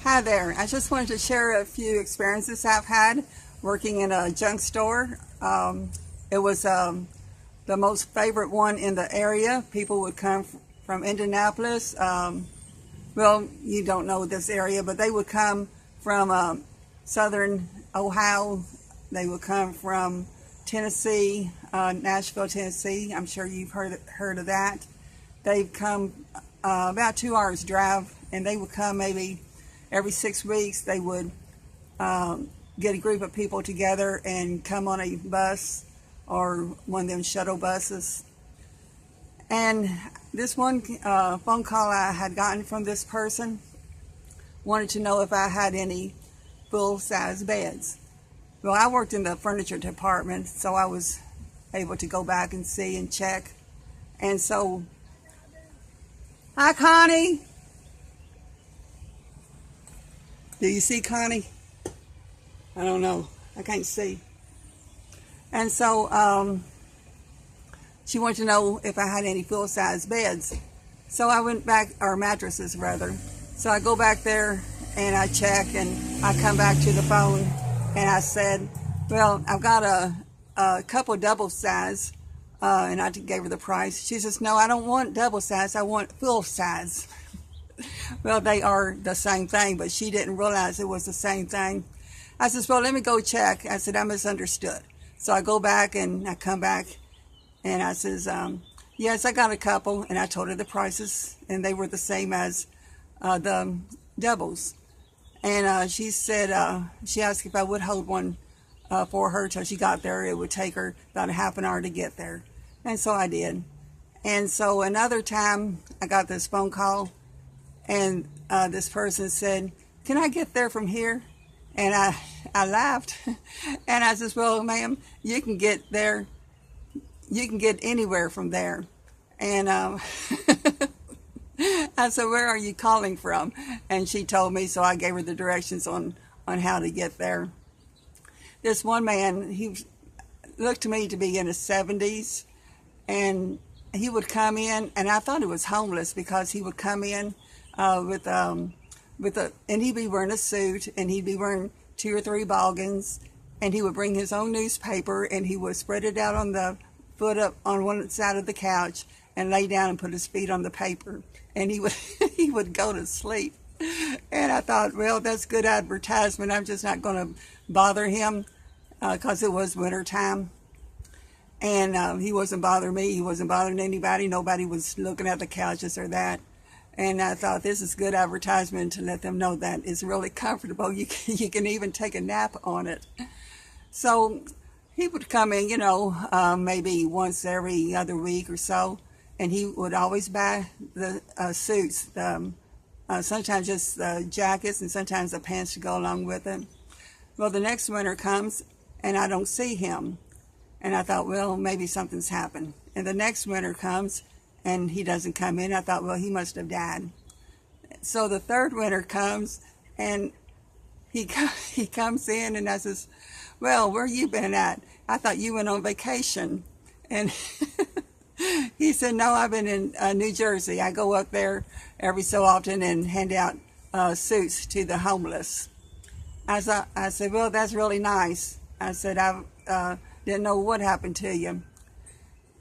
Hi there. I just wanted to share a few experiences I've had working in a junk store. It was the most favorite one in the area. People would come from Indianapolis. Well, you don't know this area, but they would come from southern Ohio. They would come from Tennessee, Nashville, Tennessee. I'm sure you've heard of that. They've come about 2 hours drive, and they would come maybe every 6 weeks. They would get a group of people together and come on a bus or one of them shuttle buses. And this one phone call I had gotten from this person wanted to know if I had any full-size beds. Well, I worked in the furniture department, so I was able to go back and see and check. And so, hi, Connie. Do you see Connie? I don't know. I can't see. And so she wanted to know if I had any full-size beds. So I went back, or mattresses rather. So I go back there and I check, and I come back to the phone and I said, well, I've got a couple double size, and I gave her the price. She says, no, I don't want double size, I want full size. Well, they are the same thing, but she didn't realize it was the same thing. I says, well, let me go check. I said, I misunderstood. So I go back and I come back and I says, yes, I got a couple. And I told her the prices, and they were the same as the doubles. And she said, she asked if I would hold one for her till she got there. It would take her about a half an hour to get there. And so I did. And so another time I got this phone call, and this person said, can I get there from here? And I laughed. And I said, well, ma'am, you can get there. You can get anywhere from there. And I said, where are you calling from? And she told me, so I gave her the directions on how to get there. This one man, he looked to me to be in his 70s. And he would come in, and I thought he was homeless because he would come in and he'd be wearing a suit, and he'd be wearing 2 or 3 boggins, and he would bring his own newspaper, and he would spread it out on the foot up on one side of the couch and lay down and put his feet on the paper, and he would he would go to sleep. And I thought, well, that's good advertisement. I'm just not going to bother him because it was winter time. And he wasn't bothering me. He wasn't bothering anybody. Nobody was looking at the couches or that. And I thought, this is good advertisement to let them know that it's really comfortable. You can even take a nap on it. So he would come in, maybe once every other week or so. And he would always buy the suits, sometimes just the jackets and sometimes the pants to go along with it. Well, the next winter comes and I don't see him. And I thought, well, maybe something's happened. And the next winter comes and he doesn't come in. I thought, well, he must have died. So the third winter comes, and he comes in, and I says, well, where you been at? I thought you went on vacation. And he said, no, I've been in New Jersey. I go up there every so often and hand out suits to the homeless. I said, well, that's really nice. I said, I didn't know what happened to you.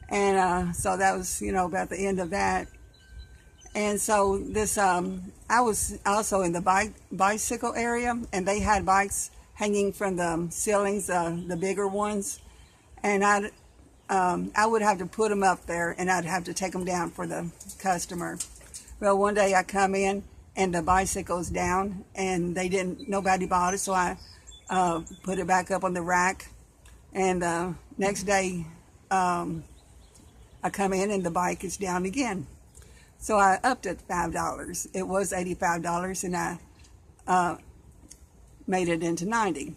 And so that was, about the end of that. And so this, I was also in the bicycle area, and they had bikes hanging from the ceilings, the bigger ones. And I would have to put them up there, and I'd have to take them down for the customer. Well, one day I come in, and the bicycle's down, and nobody bought it, so I put it back up on the rack. And next day, I come in and the bike is down again. So I upped it $5. It was $85, and I made it into $90.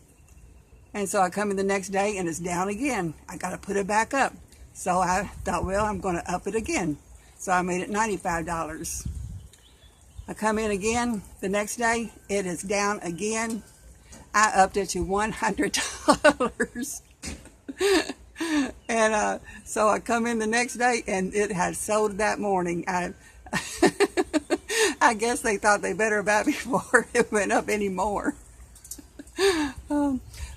And so I come in the next day and it's down again. I got to put it back up. So I thought, well, I'm going to up it again. So I made it $95. I come in again the next day, it is down again. I upped it to $100. And so I come in the next day, and it had sold that morning. I I guess they thought they better about it before it went up anymore.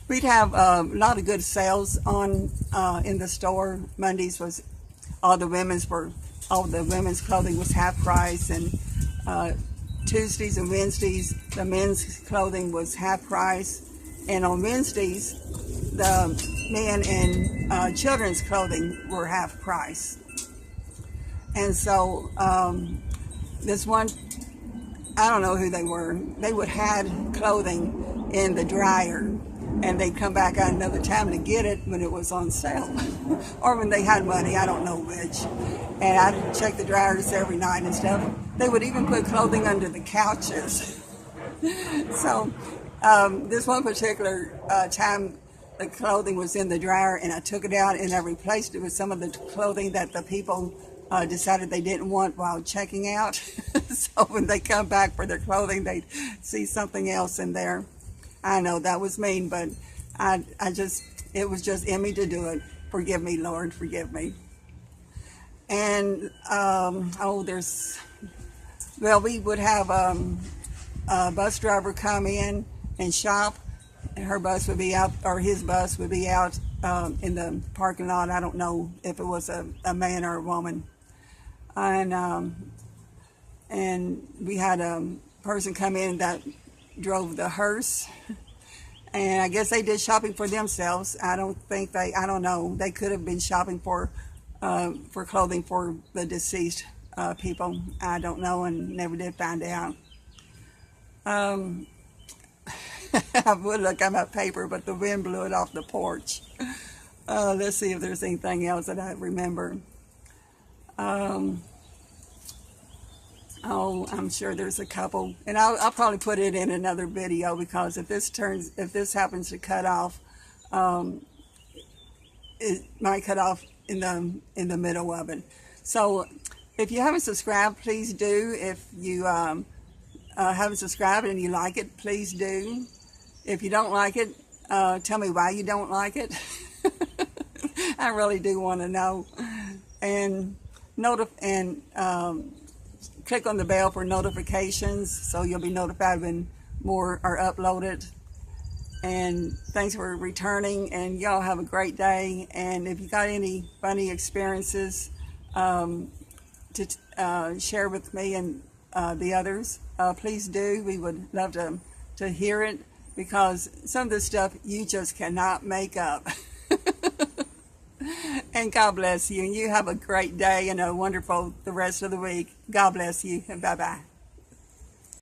We'd have a lot of good sales on in the store. Mondays was all the women's clothing was half price, and Tuesdays and Wednesdays the men's clothing was half price, and on Wednesdays the men and children's clothing were half price. And so this one, I don't know who they were, they would had clothing in the dryer, and they'd come back out another time to get it when it was on sale or when they had money, I don't know which. And I'd check the dryers every night and stuff. They would even put clothing under the couches. So this one particular time the clothing was in the dryer, and I took it out and I replaced it with some of the clothing that the people decided they didn't want while checking out. So when they come back for their clothing, they'd see something else in there. I know that was mean, but it was just in me to do it. Forgive me, Lord, forgive me. And we would have a bus driver come in and shop, and her bus would be out, or his bus would be out in the parking lot. I don't know if it was a man or a woman. And we had a person come in that drove the hearse, and I guess they did shopping for themselves. I don't know. They could have been shopping for clothing for the deceased people. I don't know, and never did find out. I would look at my paper, but the wind blew it off the porch. Let's see if there's anything else that I remember. I'm sure there's a couple, and I'll probably put it in another video, because if this happens to cut off, it might cut off in the middle of it. So if you haven't subscribed, please do. If you haven't subscribed and you like it, please do. If you don't like it, tell me why you don't like it. I really do want to know. And click on the bell for notifications, so you'll be notified when more are uploaded. And thanks for returning, and y'all have a great day. And if you got any funny experiences to share with me and the others, please do. We would love to hear it, because some of this stuff you just cannot make up. And God bless you, and you have a great day and a wonderful the rest of the week. God bless you, and bye-bye.